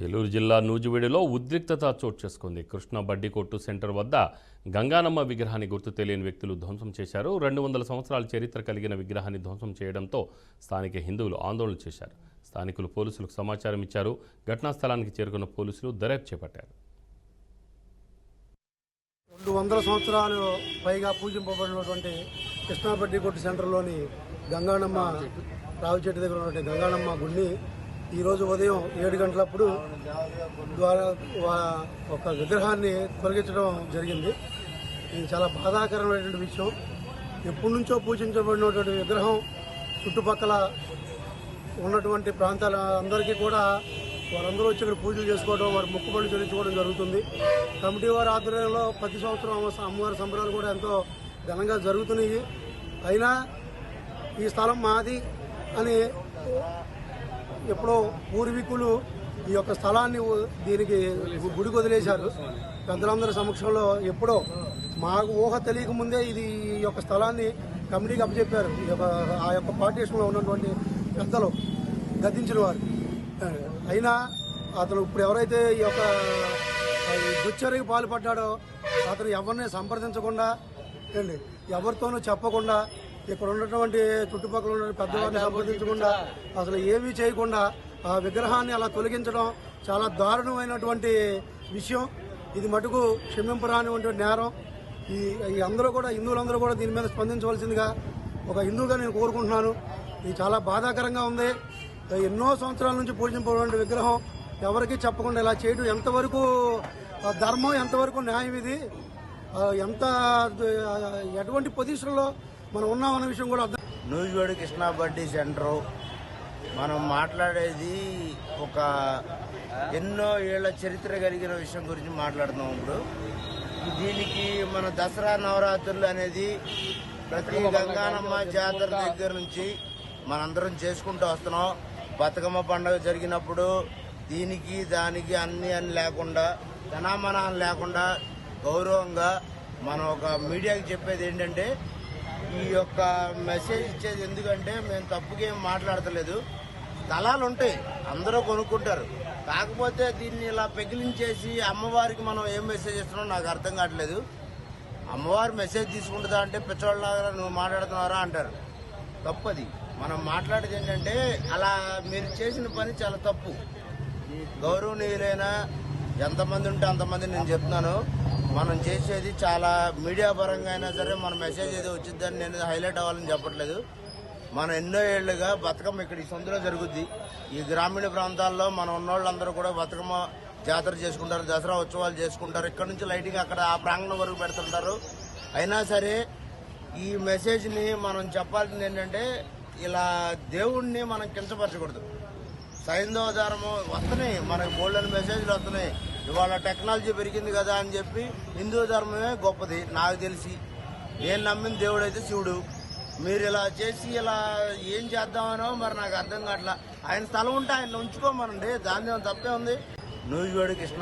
ఏలూరు జిల్లా నూజివీడులో ఉద్రిక్తత చోటు చేసుకుంది. కృష్ణ బడ్డీ కొట్టు సెంటర్ వద్ద గంగానమ్మ విగ్రహాన్ని గుర్తు తెలియని వ్యక్తులు ధ్వంసం చేశారు. 200 సంవత్సరాల చరిత్ర కలిగిన విగ్రహాన్ని ధ్వంసం చేయడంతో స్థానిక హిందువులు ఆందోళన చేశారు. స్థానికులు పోలీసులకు సమాచారం ఇచ్చారు. ఘటనా స్థలానికి చేరుకున్న పోలీసులు దర్యాప్తు చేపట్టారు. 200 సంవత్సరాలు పైగా పూజింపబడినటువంటి కృష్ణా బడ్డీ కొట్టు సెంటర్లోని గంగానమ్మ రావి చెట్టు దగ్గర ఉన్నటువంటి గంగానమ్మ గుడిని ఈరోజు ఉదయం 7 గంటలప్పుడు ద్వారా ఒక విగ్రహాన్ని తొలగించడం జరిగింది. ఇది చాలా బాధాకరమైనటువంటి విషయం. ఎప్పటి నుంచో పూజించబడినటువంటి విగ్రహం చుట్టుపక్కల ఉన్నటువంటి ప్రాంతాల అందరికీ కూడా వారందరూ వచ్చి ఇక్కడ పూజలు చేసుకోవడం, వారి మొక్కుబడులు చెల్లించుకోవడం జరుగుతుంది. కమిటీ వారి ఆధ్వర్యంలో ప్రతి సంవత్సరం అమ్మవారి సంబరాలు కూడా ఎంతో ఘనంగా జరుగుతున్నాయి. అయినా ఈ స్థలం మాది అని ఎప్పుడో పూర్వీకులు ఈ యొక్క స్థలాన్ని దీనికి గుడికి వదిలేశారు. పెద్దలందరి సమక్షంలో ఎప్పుడో మాకు ఊహ తెలియక ముందే ఈ యొక్క స్థలాన్ని కమిటీకి అప్పచెప్పారు. ఆ యొక్క పార్టీషన్లో ఉన్నటువంటి పెద్దలు గద్దించిన వారు. అయినా అతను ఇప్పుడు ఎవరైతే ఈ యొక్క దుశ్చర్యకు పాల్పడ్డాడో అతను ఎవరిని సంప్రదించకుండా ఎవరితోనూ చెప్పకుండా ఇక్కడ ఉన్నటువంటి చుట్టుపక్కల ఉన్న పెద్దవారిని సంప్రదించకుండా అసలు ఏమీ చేయకుండా ఆ విగ్రహాన్ని అలా తొలగించడం చాలా దారుణమైనటువంటి విషయం. ఇది మటుకు క్షమింపరానిటువంటి నేరం. ఈ అందరూ కూడా హిందువులందరూ కూడా దీని మీద స్పందించవలసిందిగా ఒక హిందువుగా నేను కోరుకుంటున్నాను. ఇది చాలా బాధాకరంగా ఉంది. ఎన్నో సంవత్సరాల నుంచి పూజింపబడిన విగ్రహం ఎవరికీ చెప్పకుండా ఇలా చేయడం ఎంతవరకు ధర్మం, ఎంతవరకు న్యాయం, ఇది ఎటువంటి పొజిషన్లో మనం ఉన్నామన్న విషయం కూడా అర్థం. నూజివీడు కృష్ణా బడ్డీ సెంటరు మనం మాట్లాడేది ఒక ఎన్నో ఏళ్ల చరిత్ర కలిగిన విషయం గురించి మాట్లాడుతున్నాం. ఇప్పుడు దీనికి మన దసరా నవరాత్రులు అనేది ప్రతి గంగానమ్మ జాతర దగ్గర నుంచి మనందరం చేసుకుంటూ వస్తున్నాం. బతుకమ్మ పండుగ జరిగినప్పుడు దీనికి దానికి అన్ని లేకుండా జనామనాలు లేకుండా గౌరవంగా మనం ఒక మీడియాకి చెప్పేది ఏంటంటే ఈ యొక్క మెసేజ్ ఇచ్చేది. ఎందుకంటే మేము తప్పుగా ఏం మాట్లాడతలేదు. స్థలాలు ఉంటాయి, అందరూ కొనుక్కుంటారు. కాకపోతే దీన్ని ఇలా పెగిలించేసి అమ్మవారికి మనం ఏం మెసేజ్ ఇస్తున్నాం నాకు అర్థం కావట్లేదు. అమ్మవారి మెసేజ్ తీసుకుంటుందా అంటే పిచ్చోళ్ళలాగా నువ్వు మాట్లాడుతున్నారా అంటారు. తప్పది. మనం మాట్లాడేది ఏంటంటే అలా మీరు చేసిన పని చాలా తప్పు. గౌరవనీయులైన ఎంతమంది ఉంటే అంతమంది నేను చెప్తున్నాను. మనం చేసేది చాలా మీడియా పరంగా అయినా సరే మన మెసేజ్ ఏదో వచ్చిందని నేను హైలైట్ అవ్వాలని చెప్పట్లేదు. మనం ఎన్నో ఏళ్లుగా బతుకమ్మ ఇక్కడ ఈ సందులో జరుగుద్ది. ఈ గ్రామీణ ప్రాంతాల్లో మనం ఉన్నోళ్ళందరూ కూడా బతుకమ్మ జాతర చేసుకుంటారు, దసరా ఉత్సవాలు చేసుకుంటారు. ఇక్కడ నుంచి లైటింగ్ అక్కడ ఆ ప్రాంగణం వరకు పెడుతుంటారు. అయినా సరే ఈ మెసేజ్ని మనం చెప్పాల్సింది ఏంటంటే ఇలా దేవుణ్ణి మనం కించపరచకూడదు. సైంధవ ధర్మం వస్తున్నాయి, మనకు బోల్డెన్ మెసేజ్లు వస్తున్నాయి. ఇవాళ టెక్నాలజీ పెరిగింది కదా అని చెప్పి హిందూ ధర్మమే గొప్పది నాకు తెలిసి. నేను నమ్మిన దేవుడు అయితే శివుడు. మీరు ఇలా చేసి ఇలా ఏం చేద్దామనో మరి నాకు అర్థం కావట్లా. ఆయన స్థలం ఉంటే ఆయన ఉంచుకోమనండి, దాని తప్పే ఉంది. నూజివీడు కృష్ణ